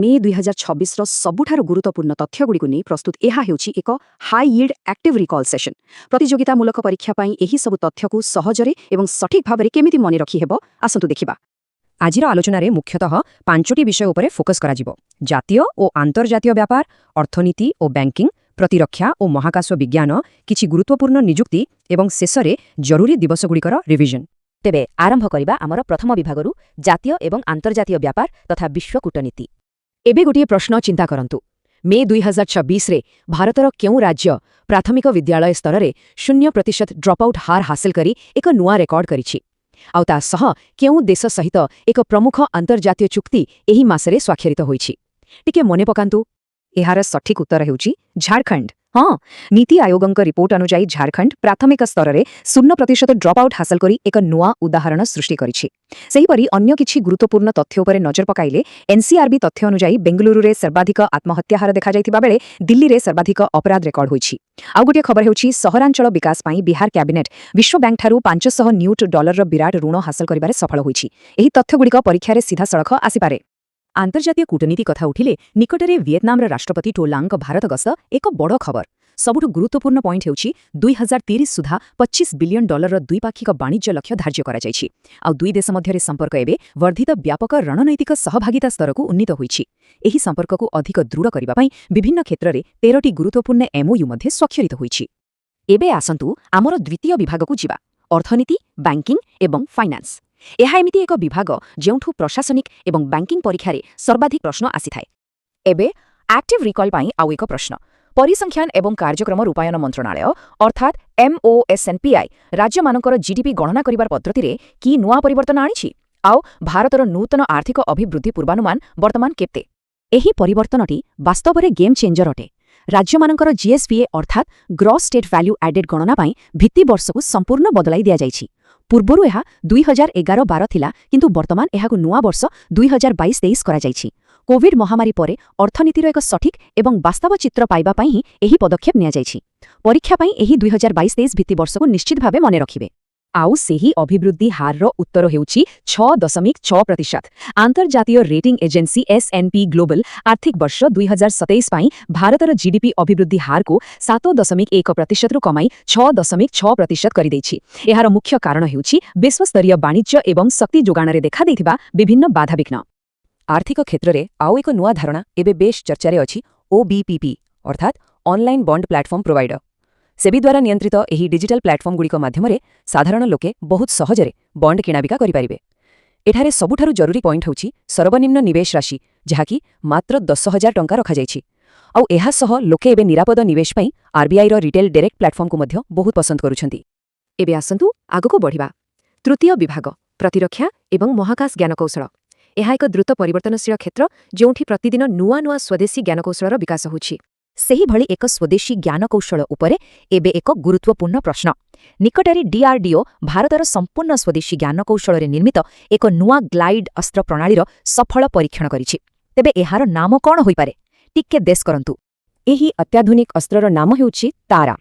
मे 2026 ସବୁଠାରୁ ଗୁରୁତ୍ୱପୂର୍ଣ୍ଣ ତଥ୍ୟଗୁଡ଼ିକୁ ନେଇ ପ୍ରସ୍ତୁତ ଏହା ହେଉଛି ଏକ high yield active recall session. ପ୍ରତିଯୋଗିତାମୂଳକ ପରୀକ୍ଷା ପାଇଁ ଏହିସବୁ ତଥ୍ୟକୁ ସହଜରେ ଏବଂ ସଠିକ୍ ଭାବରେ କେମିତି ମନେ ରଖିହେବ ଆସନ୍ତୁ ଦେଖିବା। ଆଜିର ଆଲୋଚନାରେ ମୁଖ୍ୟତଃ 5ଟି ବିଷୟ ଉପରେ ଫୋକସ୍ କରାଯିବ। ଜାତୀୟ ଓ ଆନ୍ତର୍ଜାତୀୟ ବ୍ୟାପାର, ଅର୍ଥନୀତି ଓ ବ୍ୟାଙ୍କିଂ, ପ୍ରତିରକ୍ଷା ଓ ମହାକାଶ ବିଜ୍ଞାନ, କିଛି ଗୁରୁତ୍ୱପୂର୍ଣ୍ଣ ନିଯୁକ୍ତି ଏବଂ ଶେଷରେ ଜରୁରୀ ଦିବସଗୁଡ଼ିକର ରିଭିଜନ୍। ତେବେ ଆରମ୍ଭ କରିବା ଆମର ପ୍ରଥମ ବିଭାଗରୁ ଜାତୀୟ ଏବଂ ଆନ୍ତର୍ଜାତୀୟ ବ୍ୟାପାର ତଥା ବିଶ୍ୱ କୂଟନୀତି। ଏବେ ଗୋଟିଏ ପ୍ରଶ୍ନ ଚିନ୍ତା କରନ୍ତୁ। ମେ 2026ରେ ଭାରତର କେଉଁ ରାଜ୍ୟ ପ୍ରାଥମିକ ବିଦ୍ୟାଳୟ ସ୍ତରରେ 0% ଡ୍ରପଆଉଟ୍ ହାର ହାସଲ କରି ଏକ ନୂଆ ରେକର୍ଡ କରିଛି? ଆଉ ତା ସହ କେଉଁ ଦେଶ ସହିତ ଏକ ପ୍ରମୁଖ ଆନ୍ତର୍ଜାତୀୟ ଚୁକ୍ତି ଏହି ମାସରେ ସ୍ୱାକ୍ଷରିତ ହୋଇଛି? ଟିକେ ମନେ ପକାନ୍ତୁ। ଏହାର ସଠିକ୍ ଉତ୍ତର ହେଉଛି ଝାଡ଼ଖଣ୍ଡ। ହଁ, ନୀତି ଆୟୋଗଙ୍କ ରିପୋର୍ଟ ଅନୁଯାୟୀ ଝାଡ଼ଖଣ୍ଡ ପ୍ରାଥମିକ ସ୍ତରରେ 0% ଡ୍ରପଆଉଟ୍ ହାସଲ କରି ଏକ ନୂଆ ଉଦାହରଣ ସୃଷ୍ଟି କରିଛି। ସେହିପରି ଅନ୍ୟ କିଛି ଗୁରୁତ୍ୱପୂର୍ଣ୍ଣ ତଥ୍ୟ ଉପରେ ନଜର ପକାଇଲେ ଏନ୍ସିଆରବି ତଥ୍ୟ ଅନୁଯାୟୀ ବେଙ୍ଗାଲୁରୁରେ ସର୍ବାଧିକ ଆତ୍ମହତ୍ୟା ହାର ଦେଖାଯାଇଥିବା ବେଳେ ଦିଲ୍ଲୀରେ ସର୍ବାଧିକ ଅପରାଧ ରେକର୍ଡ ହୋଇଛି। ଆଉ ଗୋଟିଏ ଖବର ହେଉଛି ସହରାଞ୍ଚଳ ବିକାଶ ପାଇଁ ବିହାର କ୍ୟାବିନେଟ୍ ବିଶ୍ୱବ୍ୟାଙ୍କଠାରୁ $500 ନିୟୁଟ ବିରାଟ ଋଣ ହାସଲ କରିବାରେ ସଫଳ ହୋଇଛି। ଏହି ତଥ୍ୟଗୁଡ଼ିକ ପରୀକ୍ଷାରେ ସିଧାସଳଖ ଆସିପାରେ। ଆନ୍ତର୍ଜାତୀୟ କୂଟନୀତି କଥା ଉଠିଲେ ନିକଟରେ ଭିଏତନାମର ରାଷ୍ଟ୍ରପତି ଟୋଲାଙ୍କ ଭାରତ ଗସ୍ତ ଏକ ବଡ଼ ଖବର। ସବୁଠୁ ଗୁରୁତ୍ୱପୂର୍ଣ୍ଣ ପଏଣ୍ଟ ହେଉଛି 2030 ସୁଦ୍ଧା $25 ବିଲିୟନ ଦ୍ୱିପାକ୍ଷିକ ବାଣିଜ୍ୟ ଲକ୍ଷ୍ୟ ଧାର୍ଯ୍ୟ କରାଯାଇଛି। ଆଉ ଦୁଇ ଦେଶ ମଧ୍ୟରେ ସମ୍ପର୍କ ଏବେ ବର୍ଦ୍ଧିତ ବ୍ୟାପକ ରଣନୈତିକ ସହଭାଗିତା ସ୍ତରକୁ ଉନ୍ନୀତ ହୋଇଛି। ଏହି ସମ୍ପର୍କକୁ ଅଧିକ ଦୃଢ଼ କରିବା ପାଇଁ ବିଭିନ୍ନ କ୍ଷେତ୍ରରେ 13ଟି ଗୁରୁତ୍ୱପୂର୍ଣ୍ଣ MOU ମଧ୍ୟ ସ୍ୱାକ୍ଷରିତ ହୋଇଛି। ଏବେ ଆସନ୍ତୁ ଆମର ଦ୍ୱିତୀୟ ବିଭାଗକୁ ଯିବା, ଅର୍ଥନୀତି, ବ୍ୟାଙ୍କିଂ ଏବଂ ଫାଇନାନ୍ସ। ଏହା ଏମିତି ଏକ ବିଭାଗ ଯେଉଁଠୁ ପ୍ରଶାସନିକ ଏବଂ ବ୍ୟାଙ୍କିଂ ପରୀକ୍ଷାରେ ସର୍ବାଧିକ ପ୍ରଶ୍ନ ଆସିଥାଏ। ଏବେ ଆକ୍ଟିଭ୍ ରିକଲ୍ ପାଇଁ ଆଉ ଏକ ପ୍ରଶ୍ନ। ପରିସଂଖ୍ୟାନ ଏବଂ କାର୍ଯ୍ୟକ୍ରମ ରୂପାୟନ ମନ୍ତ୍ରଣାଳୟ ଅର୍ଥାତ୍ MOSNPI ରାଜ୍ୟମାନଙ୍କର GDP ଗଣନା କରିବାର ପଦ୍ଧତିରେ କି ନୂଆ ପରିବର୍ତ୍ତନ ଆଣିଛି? ଆଉ ଭାରତର ନୂତନ ଆର୍ଥିକ ଅଭିବୃଦ୍ଧି ପୂର୍ବାନୁମାନ ବର୍ତ୍ତମାନ କେତେ? ଏହି ପରିବର୍ତ୍ତନଟି ବାସ୍ତବରେ ଗେମ୍ ଚେଞ୍ଜର ଅଟେ। ରାଜ୍ୟମାନଙ୍କର GSVA ଅର୍ଥାତ୍ ଗ୍ରସ୍ ଷ୍ଟେଟ୍ ଭ୍ୟାଲ୍ୟୁ ଆଡେଡ୍ ଗଣନା ପାଇଁ ଭିତ୍ତିବର୍ଷକୁ ସମ୍ପୂର୍ଣ୍ଣ ବଦଳାଇ ଦିଆଯାଇଛି। ପୂର୍ବରୁ ଏହା 2011-12 ଥିଲା, କିନ୍ତୁ ବର୍ତ୍ତମାନ ଏହାକୁ ନୂଆ ବର୍ଷ 2022-23 କରାଯାଇଛି। କୋଭିଡ୍ ମହାମାରୀ ପରେ ଅର୍ଥନୀତିର ଏକ ସଠିକ୍ ଏବଂ ବାସ୍ତବ ଚିତ୍ର ପାଇବା ପାଇଁ ହିଁ ଏହି ପଦକ୍ଷେପ ନିଆଯାଇଛି। ପରୀକ୍ଷା ପାଇଁ ଏହି 2022-23 ଭିତ୍ତିବର୍ଷକୁ ନିଶ୍ଚିତ ଭାବେ ମନେ ରଖିବେ। ଆଉ ସେହି ଅଭିବୃଦ୍ଧି ହାରର ଉତ୍ତର ହେଉଛି 6.6%। ଆନ୍ତର୍ଜାତୀୟ ରେଟିଂ ଏଜେନ୍ସି S&P ଗ୍ଲୋବାଲ ଆର୍ଥିକ ବର୍ଷ 2027 ପାଇଁ ଭାରତର GDP ଅଭିବୃଦ୍ଧି ହାରକୁ 7.1%ରୁ କମାଇ 6.6% କରିଦେଇଛି। ଏହାର ମୁଖ୍ୟ କାରଣ ହେଉଛି ବିଶ୍ୱସ୍ତରୀୟ ବାଣିଜ୍ୟ ଏବଂ ଶକ୍ତି ଯୋଗାଣରେ ଦେଖାଦେଇଥିବା ବିଭିନ୍ନ ବାଧାବିଘ୍ନ। ଆର୍ଥିକ କ୍ଷେତ୍ରରେ ଆଉ ଏକ ନୂଆ ଧାରଣା ଏବେ ବେଶ୍ ଚର୍ଚ୍ଚାରେ ଅଛି, OBPP ଅର୍ଥାତ୍ ଅନଲାଇନ୍ ବଣ୍ଡ ପ୍ଲାଟଫର୍ମ ପ୍ରୋଭାଇଡର। ସେବି ଦ୍ୱାରା ନିୟନ୍ତ୍ରିତ ଏହି ଡିଜିଟାଲ ପ୍ଲାଟଫର୍ମଗୁଡ଼ିକ ମାଧ୍ୟମରେ ସାଧାରଣ ଲୋକେ ବହୁତ ସହଜରେ ବଣ୍ଡ କିଣାବିକା କରିପାରିବେ। ଏଠାରେ ସବୁଠାରୁ ଜରୁରୀ ପଏଣ୍ଟ ହେଉଛି ସର୍ବନିମ୍ନ ନିବେଶ ରାଶି, ଯାହାକି ମାତ୍ର 10,000 ଟଙ୍କା ରଖାଯାଇଛି। ଆଉ ଏହା ସହ ଲୋକେ ଏବେ ନିରାପଦ ନିବେଶ ପାଇଁ RBIର ରିଟେଲ ଡାଇରେକ୍ଟ ପ୍ଲାଟଫର୍ମକୁ ମଧ୍ୟ ବହୁତ ପସନ୍ଦ କରୁଛନ୍ତି। ଏବେ ଆସନ୍ତୁ ଆଗକୁ ବଢ଼ିବା। ତୃତୀୟ ବିଭାଗ, ପ୍ରତିରକ୍ଷା ଏବଂ ମହାକାଶ ଜ୍ଞାନକୌଶଳ। ଏହା ଏକ ଦ୍ରୁତ ପରିବର୍ତ୍ତନଶୀଳ କ୍ଷେତ୍ର ଯେଉଁଠି ପ୍ରତିଦିନ ନୂଆ ନୂଆ ସ୍ୱଦେଶୀ ଜ୍ଞାନକୌଶଳର ବିକାଶ ହେଉଛି। ସେହିଭଳି ଏକ ସ୍ୱଦେଶୀ ଜ୍ଞାନକୌଶଳ ଉପରେ ଏବେ ଏକ ଗୁରୁତ୍ୱପୂର୍ଣ୍ଣ ପ୍ରଶ୍ନ। ନିକଟରେ DRDO ଭାରତର ସମ୍ପୂର୍ଣ୍ଣ ସ୍ୱଦେଶୀ ଜ୍ଞାନକୌଶଳରେ ନିର୍ମିତ ଏକ ନୂଆ ଗ୍ଲାଇଡ୍ ଅସ୍ତ୍ର ପ୍ରଣାଳୀର ସଫଳ ପରୀକ୍ଷଣ କରିଛି। ତେବେ ଏହାର ନାମ କ'ଣ ହୋଇପାରେ? ଟିକେ ଗେସ୍ କରନ୍ତୁ। ଏହି ଅତ୍ୟାଧୁନିକ ଅସ୍ତ୍ରର ନାମ ହେଉଛି ତାରା।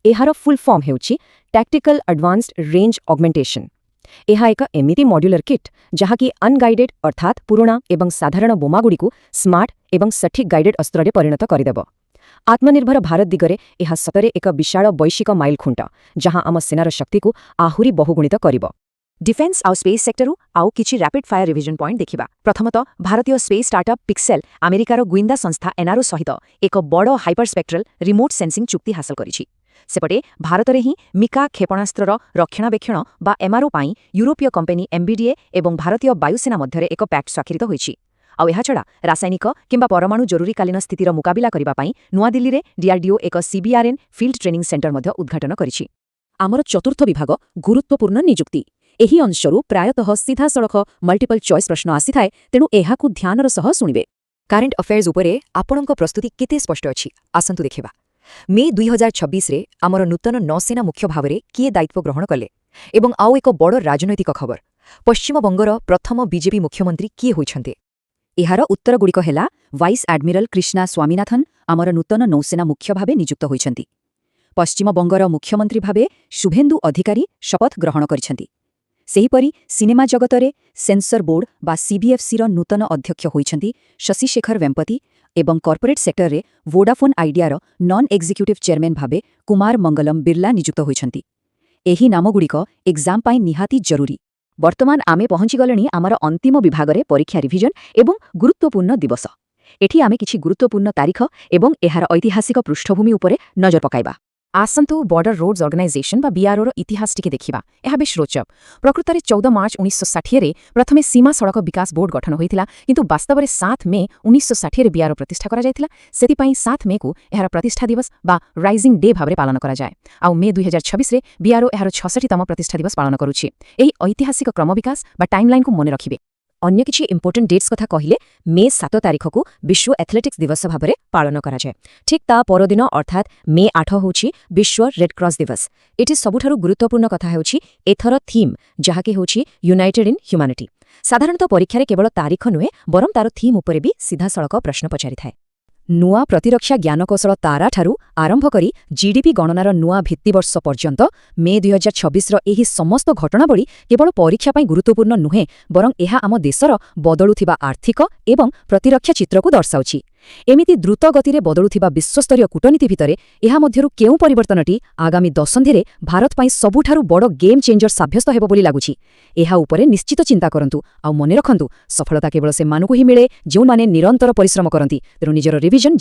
ଏହାର ଫୁଲ୍ ଫର୍ମ ହେଉଛି ଟ୍ୟାକ୍ଟିକାଲ ଆଡଭାନ୍ସଡ୍ ରେଞ୍ଜ ଅଗମେଣ୍ଟେସନ୍। ଏହା ଏକ ଏମିତି ମଡ୍ୟୁଲାର କିଟ୍ ଯାହାକି ଅନଗାଇଡେଡ୍ ଅର୍ଥାତ୍ ପୁରୁଣା ଏବଂ ସାଧାରଣ ବୋମାଗୁଡ଼ିକୁ ସ୍ମାର୍ଟ ଏବଂ ସଠିକ୍ ଗାଇଡେଡ୍ ଅସ୍ତ୍ରରେ ପରିଣତ କରିଦେବ। ଆତ୍ମନିର୍ଭର ଭାରତ ଦିଗରେ ଏହା ସତରେ ଏକ ବିଶାଳ ବୈଶ୍ୱିକ ମାଇଲଖୁଣ୍ଟ, ଯାହା ଆମ ସେନାର ଶକ୍ତିକୁ ଆହୁରି ବହୁଗୁଣିତ କରିବ। ଡିଫେନ୍ସ ଆଉ ସ୍ପେସ୍ ସେକ୍ଟରରୁ ଆଉ କିଛି ରାପିଡ୍ ଫାୟାର ରିଭିଜନ ପଏଣ୍ଟ ଦେଖିବା। ପ୍ରଥମତଃ ଭାରତୀୟ ସ୍ପେସ୍ ଷ୍ଟାର୍ଟଅପ୍ ପିକ୍ସେଲ୍ ଆମେରିକାର ଗୁଇନ୍ଦା ସଂସ୍ଥା NRO ସହିତ ଏକ ବଡ଼ ହାଇପରସ୍ପେକ୍ଟ୍ରାଲ ରିମୋଟ୍ ସେନ୍ସିଂ ଚୁକ୍ତି ହାସଲ କରିଛି। ସେପଟେ ଭାରତରେ ହିଁ ମିକା କ୍ଷେପଣାସ୍ତ୍ରର ରକ୍ଷଣାବେକ୍ଷଣ ବା MRO ପାଇଁ ୟୁରୋପୀୟ କମ୍ପାନୀ MBDA ଏବଂ ଭାରତୀୟ ବାୟୁସେନା ମଧ୍ୟରେ ଏକ ପ୍ୟାକ୍ଟ ସ୍ୱାକ୍ଷରିତ ହୋଇଛି। ଆଉ ଏହାଛଡ଼ା ରାସାୟନିକ କିମ୍ବା ପରମାଣୁ ଜରୁରୀକାଳୀନ ସ୍ଥିତିର ମୁକାବିଲା କରିବା ପାଇଁ ନୂଆଦିଲ୍ଲୀରେ DRDO ଏକ CBRN ଫିଲ୍ଡ ଟ୍ରେନିଂ ସେଣ୍ଟର ମଧ୍ୟ ଉଦ୍ଘାଟନ କରିଛି। ଆମର ଚତୁର୍ଥ ବିଭାଗ, ଗୁରୁତ୍ୱପୂର୍ଣ୍ଣ ନିଯୁକ୍ତି। ଏହି ଅଂଶରୁ ପ୍ରାୟତଃ ସିଧାସଳଖ ମଲ୍ଟିପଲ୍ ଚଏସ୍ ପ୍ରଶ୍ନ ଆସିଥାଏ, ତେଣୁ ଏହାକୁ ଧ୍ୟାନର ସହ ଶୁଣିବେ। କାରେଣ୍ଟ ଆଫେୟାର୍ସ ଉପରେ ଆପଣଙ୍କ ପ୍ରସ୍ତୁତି କେତେ ସ୍ପଷ୍ଟ ଅଛି? ଆସନ୍ତୁ ଦେଖିବା। ମେ 2026ରେ ଆମର ନୂତନ ନୌସେନା ମୁଖ୍ୟ ଭାବରେ କିଏ ଦାୟିତ୍ୱ ଗ୍ରହଣ କଲେ? ଏବଂ ଆଉ ଏକ ବଡ଼ ରାଜନୈତିକ ଖବର, ପଶ୍ଚିମବଙ୍ଗର ପ୍ରଥମ ବିଜେପି ମୁଖ୍ୟମନ୍ତ୍ରୀ କିଏ ହୋଇଛନ୍ତି? ଏହାର ଉତ୍ତରଗୁଡ଼ିକ ହେଲା ଭାଇସ୍ ଆଡମିରାଲ କ୍ରିଷ୍ଣା ସ୍ୱାମୀନାଥନ୍ ଆମର ନୂତନ ନୌସେନା ମୁଖ୍ୟ ଭାବେ ନିଯୁକ୍ତ ହୋଇଛନ୍ତି। ପଶ୍ଚିମବଙ୍ଗର ମୁଖ୍ୟମନ୍ତ୍ରୀ ଭାବେ ଶୁଭେନ୍ଦୁ ଅଧିକାରୀ ଶପଥ ଗ୍ରହଣ କରିଛନ୍ତି। ସେହିପରି ସିନେମା ଜଗତରେ ସେନ୍ସର ବୋର୍ଡ ବା ସିବିଏଫ୍ସିର ନୂତନ ଅଧ୍ୟକ୍ଷ ହୋଇଛନ୍ତି ଶଶି ଶେଖର ଭେମ୍ପତି ଏବଂ କର୍ପୋରେଟ୍ ସେକ୍ଟରରେ ଭୋଡାଫୋନ୍ ଆଇଡିଆର ନନ୍ ଏକ୍ଜିକ୍ୟୁଟିଭ୍ ଚେୟାରମ୍ୟାନ୍ ଭାବେ କୁମାର ମଙ୍ଗଲମ୍ ବିର୍ଲା ନିଯୁକ୍ତ ହୋଇଛନ୍ତି। ଏହି ନାମଗୁଡ଼ିକ ଏକ୍ଜାମ୍ ପାଇଁ ନିହାତି ଜରୁରୀ। ବର୍ତ୍ତମାନ ଆମେ ପହଞ୍ଚିଗଲେଣି ଆମର ଅନ୍ତିମ ବିଭାଗରେ ପରୀକ୍ଷା ରିଭିଜନ ଏବଂ ଗୁରୁତ୍ୱପୂର୍ଣ୍ଣ ଦିବସ। ଏଠି ଆମେ କିଛି ଗୁରୁତ୍ୱପୂର୍ଣ୍ଣ ତାରିଖ ଏବଂ ଏହାର ଐତିହାସିକ ପୃଷ୍ଠଭୂମି ଉପରେ ନଜର ପକାଇବା। ଆସନ୍ତୁ ବର୍ଡର ରୋଡ୍ସ ଅର୍ଗାନାଇଜେସନ୍ ବା ବିଆର୍ଓର ଇତିହାସ ଟିକେ ଦେଖିବା। ଏହା ବେଶ୍ ରୋଚକ। ପ୍ରକୃତରେ 14 ମାର୍ଚ୍ଚ 1960ରେ ପ୍ରଥମେ ସୀମା ସଡ଼କ ବିକାଶ ବୋର୍ଡ ଗଠନ ହୋଇଥିଲା, କିନ୍ତୁ ବାସ୍ତବରେ 7 ମେ 1960ରେ ବିଆର୍ଓ ପ୍ରତିଷ୍ଠା କରାଯାଇଥିଲା। ସେଥିପାଇଁ 7 ମେକୁ ଏହାର ପ୍ରତିଷ୍ଠା ଦିବସ ବା ରାଇଜିଂ ଡେ ଭାବରେ ପାଳନ କରାଯାଏ। ଆଉ ମେ 2026ରେ ବିଆର୍ଓ ଏହାର 66ତମ ପ୍ରତିଷ୍ଠା ଦିବସ ପାଳନ କରୁଛି। ଏହି ଐତିହାସିକ କ୍ରମ ବିକାଶ ବା ଟାଇମ୍ଲାଇନ୍କୁ ମନେ ରଖିବେ। ଅନ୍ୟ କିଛି ଇମ୍ପୋର୍ଟାଣ୍ଟ ଡେଟ୍ସ କଥା କହିଲେ ମେ 7 ତାରିଖକୁ ବିଶ୍ୱ ଆଥଲେଟିକ୍ସ ଦିବସ ଭାବରେ ପାଳନ କରାଯାଏ। ଠିକ୍ ତା ପରଦିନ ଅର୍ଥାତ୍ ମେ 8 ହେଉଛି ବିଶ୍ୱ ରେଡ୍କ୍ରସ୍ ଦିବସ। ଏଠି ସବୁଠାରୁ ଗୁରୁତ୍ୱପୂର୍ଣ୍ଣ କଥା ହେଉଛି ଏଥର ଥିମ୍, ଯାହାକି ହେଉଛି ୟୁନାଇଟେଡ୍ ଇନ୍ ହ୍ୟୁମାନିଟି। ସାଧାରଣତଃ ପରୀକ୍ଷାରେ କେବଳ ତାରିଖ ନୁହେଁ, ବରଂ ତାର ଥିମ୍ ଉପରେ ବି ସିଧାସଳଖ ପ୍ରଶ୍ନ ପଚାରିଥାଏ। ନୂଆ ପ୍ରତିରକ୍ଷା ଜ୍ଞାନକୌଶଳ ତାରାଠାରୁ ଆରମ୍ଭ କରି ଜିଡିପି ଗଣନାର ନୂଆ ଭିତ୍ତିବର୍ଷ ପର୍ଯ୍ୟନ୍ତ ମେ 2026ର ଏହି ସମସ୍ତ ଘଟଣାବଳୀ କେବଳ ପରୀକ୍ଷା ପାଇଁ ଗୁରୁତ୍ୱପୂର୍ଣ୍ଣ ନୁହେଁ, ବରଂ ଏହା ଆମ ଦେଶର ବଦଳୁଥିବା ଆର୍ଥିକ ଏବଂ ପ୍ରତିରକ୍ଷା ଚିତ୍ରକୁ ଦର୍ଶାଉଛି। ଏମିତି ଦ୍ରୁତ ଗତିରେ ବଦଳୁଥିବା ବିଶ୍ୱସ୍ତରୀୟ କୂଟନୀତି ଭିତରେ ଏହା ମଧ୍ୟରୁ କେଉଁ ପରିବର୍ତ୍ତନଟି ଆଗାମୀ ଦଶନ୍ଧିରେ ଭାରତ ପାଇଁ ସବୁଠାରୁ ବଡ଼ ଗେମ୍ ଚେଞ୍ଜର ସାବ୍ୟସ୍ତ ହେବ ବୋଲି ଲାଗୁଛି? ଏହା ଉପରେ ନିଶ୍ଚିତ ଚିନ୍ତା କରନ୍ତୁ। ଆଉ ମନେ ରଖନ୍ତୁ, ସଫଳତା କେବଳ ସେମାନଙ୍କୁ ହିଁ ମିଳେ ଯେଉଁମାନେ ନିରନ୍ତର ପରିଶ୍ରମ କରନ୍ତି। ତେଣୁ ନିଜର ରିଭିଜନ